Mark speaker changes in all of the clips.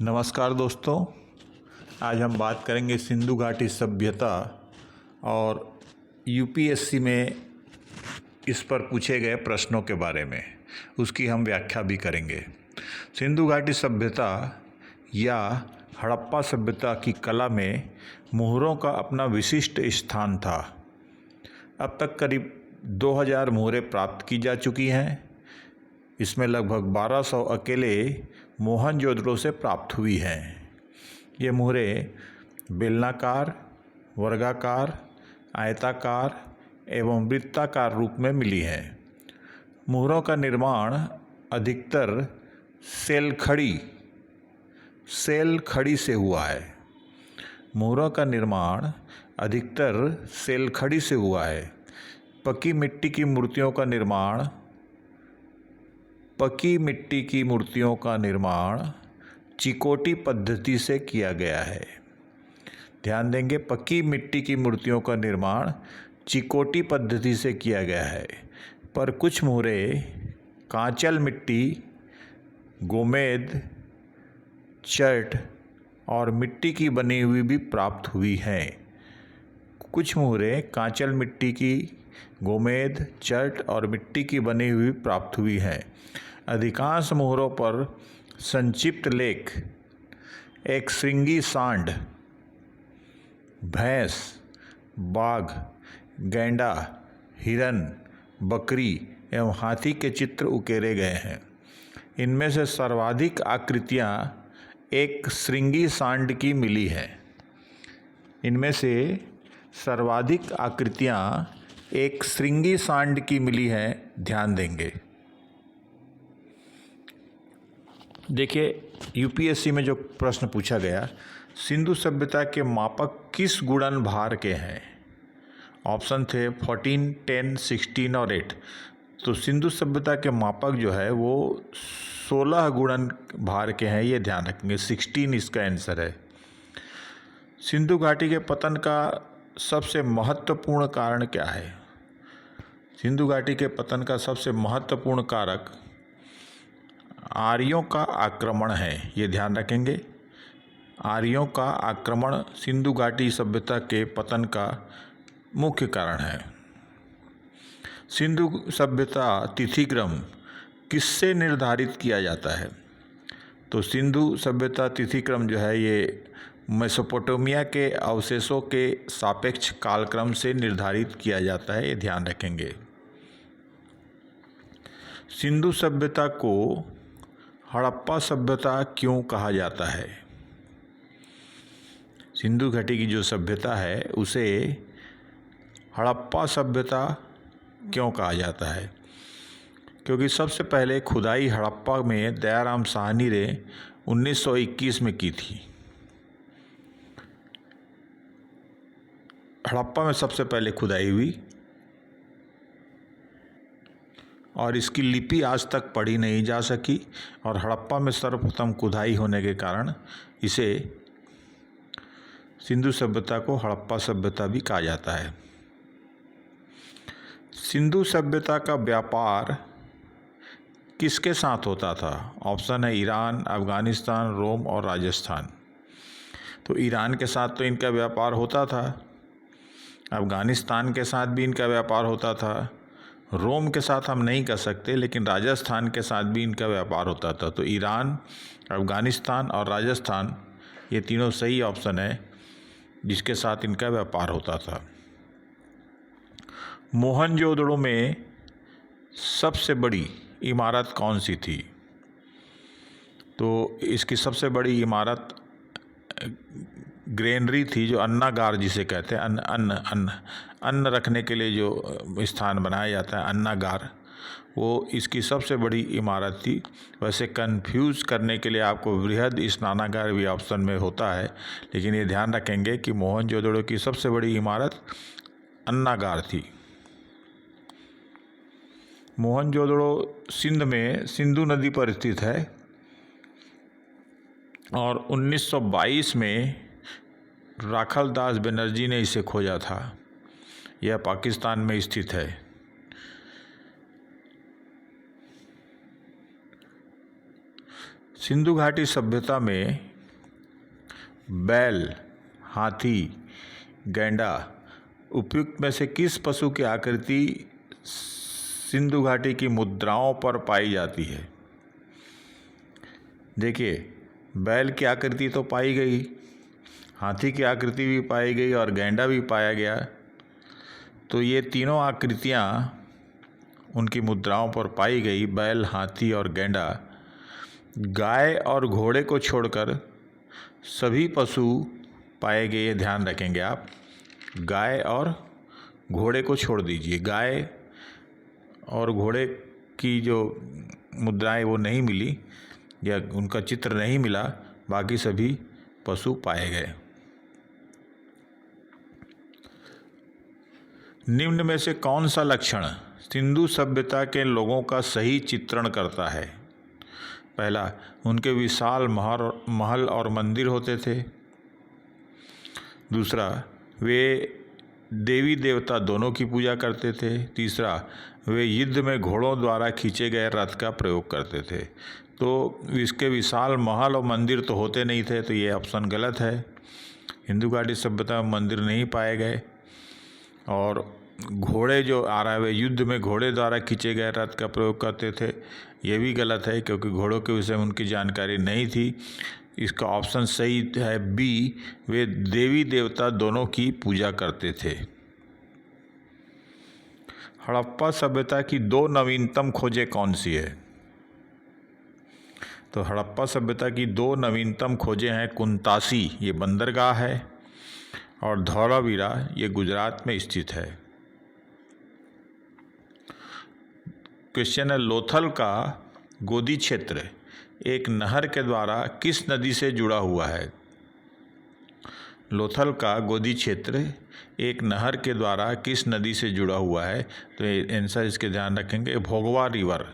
Speaker 1: नमस्कार दोस्तों, आज हम बात करेंगे सिंधु घाटी सभ्यता और यूपीएससी में इस पर पूछे गए प्रश्नों के बारे में। उसकी हम व्याख्या भी करेंगे। सिंधु घाटी सभ्यता या हड़प्पा सभ्यता की कला में मुहरों का अपना विशिष्ट स्थान था। अब तक करीब 2000 मुहरें प्राप्त की जा चुकी हैं। इसमें लगभग 1200 अकेले मोहनजोदड़ो से प्राप्त हुई हैं। ये मुहरें बेलनाकार, वर्गाकार, आयताकार एवं वृत्ताकार रूप में मिली हैं। मुहरों का निर्माण अधिकतर सेल खड़ी से हुआ है। मुहरों का निर्माण अधिकतर सेल खड़ी से हुआ है। पक्की मिट्टी की मूर्तियों का निर्माण चिकोटी पद्धति से किया गया है। ध्यान देंगे, पक्की मिट्टी की मूर्तियों का निर्माण चिकोटी पद्धति से किया गया है। पर कुछ मुहरें कांचल मिट्टी, गोमेद, चट और मिट्टी की बनी हुई भी प्राप्त हुई हैं। कुछ मुहरें कांचल मिट्टी की, गोमेद, चट और मिट्टी की बनी हुई प्राप्त हुई हैं। अधिकांश मुहरों पर संक्षिप्त लेख एक श्रृंगी सांड, भैंस, बाघ, गैंडा, हिरन, बकरी एवं हाथी के चित्र उकेरे गए हैं। इनमें से सर्वाधिक आकृतियां एक श्रृंगी सांड की मिली हैं। ध्यान देंगे। देखिए, यूपीएससी में जो प्रश्न पूछा गया, सिंधु सभ्यता के मापक किस गुणन भार के हैं? ऑप्शन थे 14, 10, 16 और 8। तो सिंधु सभ्यता के मापक जो है वो 16 गुणन भार के हैं, ये ध्यान रखेंगे। 16 इसका आंसर है। सिंधु घाटी के पतन का सबसे महत्वपूर्ण कारण क्या है? सिंधु घाटी के पतन का सबसे महत्वपूर्ण कारक आर्यों का आक्रमण है, ये ध्यान रखेंगे। आर्यों का आक्रमण सिंधु घाटी सभ्यता के पतन का मुख्य कारण है। सिंधु सभ्यता तिथिक्रम किससे निर्धारित किया जाता है? तो सिंधु सभ्यता तिथिक्रम जो है ये मेसोपोटामिया के अवशेषों के सापेक्ष कालक्रम से निर्धारित किया जाता है, ये ध्यान रखेंगे। सिंधु सभ्यता को हड़प्पा सभ्यता क्यों कहा जाता है? सिंधु घाटी की जो सभ्यता है उसे हड़प्पा सभ्यता क्यों कहा जाता है? क्योंकि सबसे पहले खुदाई हड़प्पा में दयाराम साहनी ने 1921 में की थी। हड़प्पा में सबसे पहले खुदाई हुई और इसकी लिपि आज तक पढ़ी नहीं जा सकी, और हड़प्पा में सर्वप्रथम खुदाई होने के कारण इसे सिंधु सभ्यता को हड़प्पा सभ्यता भी कहा जाता है। सिंधु सभ्यता का व्यापार किसके साथ होता था? ऑप्शन है ईरान, अफगानिस्तान, रोम और राजस्थान। तो ईरान के साथ तो इनका व्यापार होता था, अफगानिस्तान के साथ भी इनका व्यापार होता था, रोम के साथ हम नहीं कर सकते, लेकिन राजस्थान के साथ भी इनका व्यापार होता था। तो ईरान, अफगानिस्तान और राजस्थान, ये तीनों सही ऑप्शन है जिसके साथ इनका व्यापार होता था। मोहनजोदड़ो में सबसे बड़ी इमारत कौन सी थी? तो इसकी सबसे बड़ी इमारत ग्रेनरी थी, जो अन्नागार जिसे कहते हैं। अन्न रखने के लिए जो स्थान बनाया जाता है, अन्नागार, वो इसकी सबसे बड़ी इमारत थी। वैसे कंफ्यूज करने के लिए आपको बृहद स्नानागार भी ऑप्शन में होता है, लेकिन ये ध्यान रखेंगे कि मोहनजोदड़ो की सबसे बड़ी इमारत अन्नागार थी। मोहनजोदड़ो सिंध में सिंधु नदी पर स्थित है और 1922 में राखलदास बनर्जी ने इसे खोजा था। यह पाकिस्तान में स्थित है। सिंधु घाटी सभ्यता में बैल, हाथी, गैंडा उपयुक्त में से किस पशु की आकृति सिंधु घाटी की मुद्राओं पर पाई जाती है? देखिए, बैल की आकृति तो पाई गई, हाथी की आकृति भी पाई गई और गैंडा भी पाया गया। तो ये तीनों आकृतियाँ उनकी मुद्राओं पर पाई गई, बैल, हाथी और गैंडा। गाय और घोड़े को छोड़कर सभी पशु पाए गए, ये ध्यान रखेंगे आप। गाय और घोड़े को छोड़ दीजिए, गाय और घोड़े की जो मुद्राएं वो नहीं मिली या उनका चित्र नहीं मिला, बाकी सभी पशु पाए गए। निम्न में से कौन सा लक्षण सिंधु सभ्यता के लोगों का सही चित्रण करता है? पहला, उनके विशाल महल और मंदिर होते थे। दूसरा, वे देवी देवता दोनों की पूजा करते थे। तीसरा, वे युद्ध में घोड़ों द्वारा खींचे गए रथ का प्रयोग करते थे। तो इसके विशाल महल और मंदिर तो होते नहीं थे, तो ये ऑप्शन गलत है। सिंधु घाटी सभ्यता में मंदिर नहीं पाए गए। और घोड़े जो आ रहा है, वे युद्ध में घोड़े द्वारा खींचे गए रथ का प्रयोग करते थे, ये भी गलत है, क्योंकि घोड़ों के विषय में उनकी जानकारी नहीं थी। इसका ऑप्शन सही है बी, वे देवी देवता दोनों की पूजा करते थे। हड़प्पा सभ्यता की 2 नवीनतम खोजें कौन सी है? तो हड़प्पा सभ्यता की 2 नवीनतम खोजें हैं कुंतासी, ये बंदरगाह है, और धौलावीरा, ये गुजरात में स्थित है। क्वेश्चन है, लोथल का गोदी क्षेत्र एक नहर के द्वारा किस नदी से जुड़ा हुआ है? लोथल का गोदी क्षेत्र एक नहर के द्वारा किस नदी से जुड़ा हुआ है? तो आंसर इसके ध्यान रखेंगे, भोगवा रिवर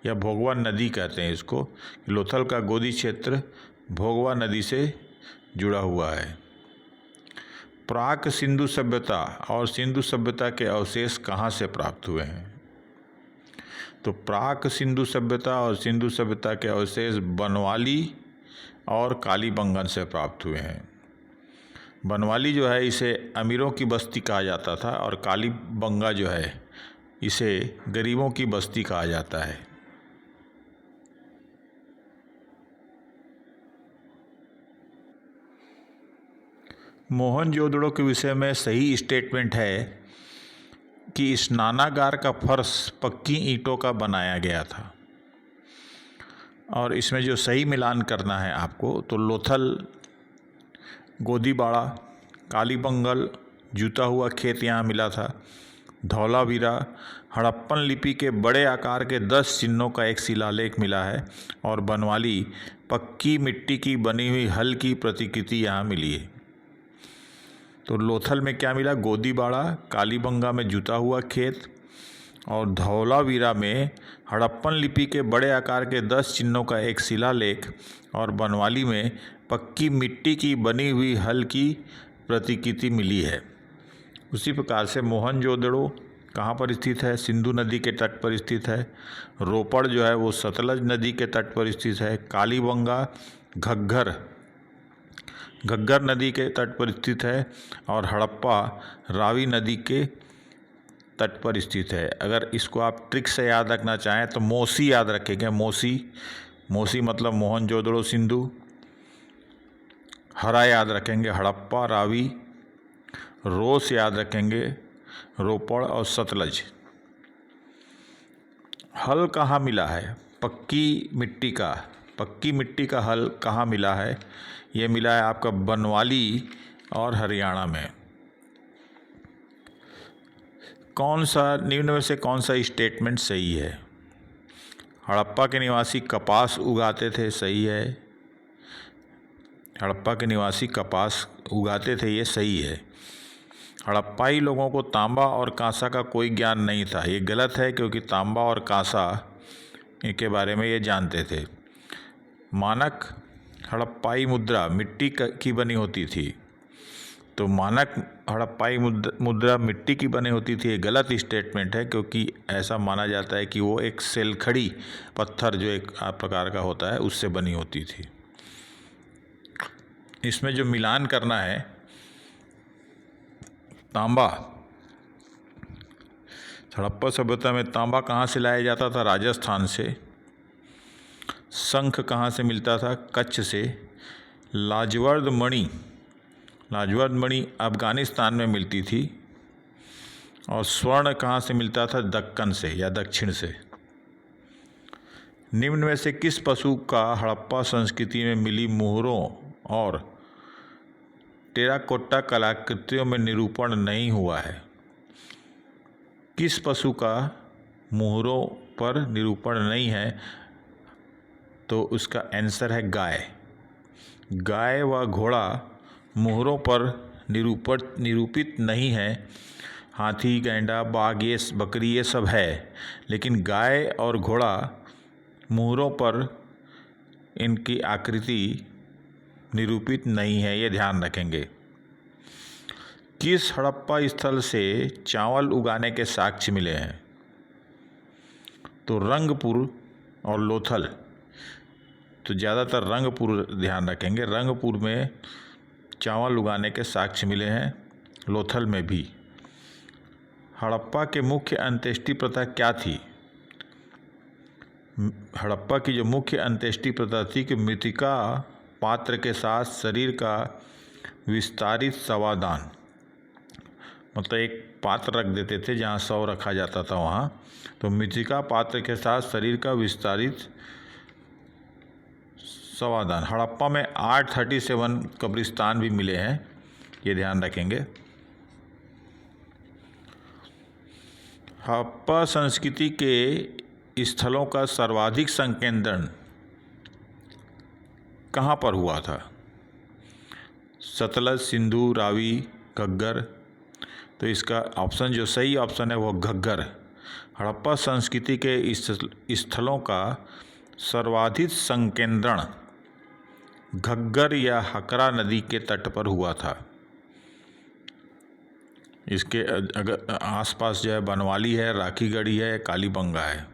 Speaker 1: या भोगवा नदी कहते हैं इसको। लोथल का गोदी क्षेत्र भोगवा नदी से जुड़ा हुआ है। प्राक सिंधु सभ्यता और सिंधु सभ्यता के अवशेष कहाँ से प्राप्त हुए हैं? तो प्राक सिंधु सभ्यता और सिंधु सभ्यता के अवशेष बनवाली और कालीबंगन से प्राप्त हुए हैं। बनवाली जो है इसे अमीरों की बस्ती कहा जाता था, और कालीबंगा जो है इसे गरीबों की बस्ती कहा जाता है। मोहनजोदड़ो के विषय में सही स्टेटमेंट है कि स्नानागार का फर्श पक्की ईंटों का बनाया गया था। और इसमें जो सही मिलान करना है आपको, तो लोथल, गोदीबाड़ा, कालीबंगल, जूता हुआ खेत यहाँ मिला था। धौलावीरा, हड़प्पन लिपि के बड़े आकार के 10 चिन्हों का एक शिलालेख मिला है। और बनवाली, पक्की मिट्टी की बनी हुई हल की प्रतिकृति यहाँ मिली है। तो लोथल में क्या मिला? गोदीबाड़ा, कालीबंगा में जूता हुआ खेत, और धौलावीरा में हड़प्पन लिपि के बड़े आकार के 10 चिन्हों का एक शिलालेख, और बनवाली में पक्की मिट्टी की बनी हुई हल की प्रतिकृति मिली है। उसी प्रकार से मोहनजोदड़ो कहाँ पर स्थित है? सिंधु नदी के तट पर स्थित है। रोपड़ जो है वो सतलज नदी के तट पर स्थित है। कालीबंगा घग्गर नदी के तट पर स्थित है, और हड़प्पा रावी नदी के तट पर स्थित है। अगर इसको आप ट्रिक से याद रखना चाहें तो मोसी याद रखेंगे। मोसी मतलब मोहनजोदड़ो सिंधु। हरा याद रखेंगे हड़प्पा रावी। रोस याद रखेंगे रोपड़ और सतलज। हल कहाँ मिला है? पक्की मिट्टी का हल कहाँ मिला है? ये मिला है आपका बनवाली और हरियाणा में। निम्न में से कौन सा स्टेटमेंट सही है? हड़प्पा के निवासी कपास उगाते थे, सही है। हड़प्पा के निवासी कपास उगाते थे, ये सही है। हड़प्पाई लोगों को तांबा और कांसा का कोई ज्ञान नहीं था, ये गलत है, क्योंकि तांबा और कांसा के बारे में ये जानते थे। मानक हड़प्पाई मुद्रा मिट्टी की बनी होती थी, तो मानक हड़प्पाई मुद्रा मिट्टी की बनी होती थी, ये गलत स्टेटमेंट है, क्योंकि ऐसा माना जाता है कि वो एक सेलखड़ी पत्थर जो एक प्रकार का होता है उससे बनी होती थी। इसमें जो मिलान करना है, तांबा, हड़प्पा सभ्यता में तांबा कहाँ से लाया जाता था? राजस्थान से। शंख कहाँ से मिलता था? कच्छ से। लाजवर्द मणि अफ़गानिस्तान में मिलती थी। और स्वर्ण कहाँ से मिलता था? दक्कन से या दक्षिण से। निम्न में से किस पशु का हड़प्पा संस्कृति में मिली मोहरों और टेराकोट्टा कलाकृतियों में निरूपण नहीं हुआ है? किस पशु का मोहरों पर निरूपण नहीं है? तो उसका आंसर है गाय। गाय व घोड़ा मोहरों पर निरूपित नहीं है। हाथी, गैंडा, बाघ, ये बकरी ये सब है, लेकिन गाय और घोड़ा मोहरों पर इनकी आकृति निरूपित नहीं है, ये ध्यान रखेंगे। किस हड़प्पा स्थल से चावल उगाने के साक्ष्य मिले हैं? तो रंगपुर और लोथल। तो ज़्यादातर रंगपुर ध्यान रखेंगे। रंगपुर में चावल उगाने के साक्ष्य मिले हैं, लोथल में भी। हड़प्पा के मुख्य अंत्येष्टि प्रथा क्या थी? हड़प्पा की जो मुख्य अंत्येष्टि प्रथा थी कि मृतिका पात्र के साथ शरीर का विस्तारित शवदान, मतलब एक पात्र रख देते थे जहाँ शव रखा जाता था वहाँ, तो मृतिका पात्र के साथ शरीर का विस्तारित शवदान। हड़प्पा में 837 कब्रिस्तान भी मिले हैं, ये ध्यान रखेंगे। हड़प्पा संस्कृति के स्थलों का सर्वाधिक संकेंद्रण कहाँ पर हुआ था? सतलज, सिंधु, रावी, घग्गर। तो इसका ऑप्शन जो सही ऑप्शन है वो घग्गर। हड़प्पा संस्कृति के स्थलों का सर्वाधिक संकेंद्रण घग्गर या हकरा नदी के तट पर हुआ था। इसके अगर आसपास जो है बनवाली है, राखीगढ़ी है, कालीबंगा है।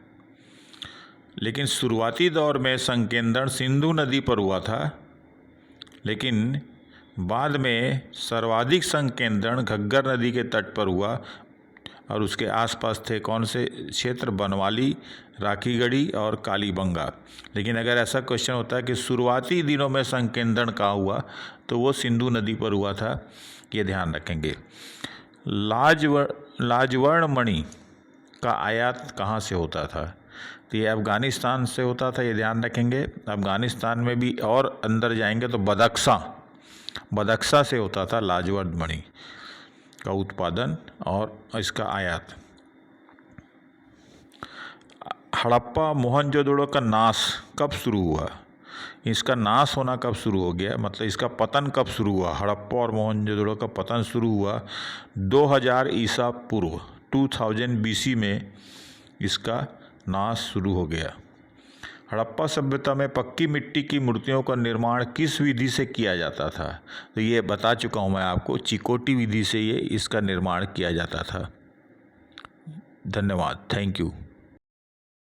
Speaker 1: लेकिन शुरुआती दौर में संकेंद्रण सिंधु नदी पर हुआ था, लेकिन बाद में सर्वाधिक संकेंद्रण घग्गर नदी के तट पर हुआ और उसके आसपास थे कौन से क्षेत्र? बनवाली, राखीगढ़ी और कालीबंगा। लेकिन अगर ऐसा क्वेश्चन होता है कि शुरुआती दिनों में संकेंद्रण कहाँ हुआ, तो वो सिंधु नदी पर हुआ था, ये ध्यान रखेंगे। लाजवर्ण मणि का आयात कहाँ से होता था? तो ये अफ़गानिस्तान से होता था, ये ध्यान रखेंगे। अफ़गानिस्तान में भी और अंदर जाएंगे तो बदख्शा से होता था लाजवर्ण मणि का उत्पादन और इसका आयात। हड़प्पा मोहनजोदड़ो का नाश कब शुरू हुआ? इसका नाश होना कब शुरू हो गया, मतलब इसका पतन कब शुरू हुआ? हड़प्पा और मोहनजोदड़ो का पतन शुरू हुआ 2000 ईसा पूर्व, 2000 BC में इसका नाश शुरू हो गया। हड़प्पा सभ्यता में पक्की मिट्टी की मूर्तियों का निर्माण किस विधि से किया जाता था? तो ये बता चुका हूँ मैं आपको, चिकोटी विधि से ये इसका निर्माण किया जाता था। धन्यवाद, थैंक यू।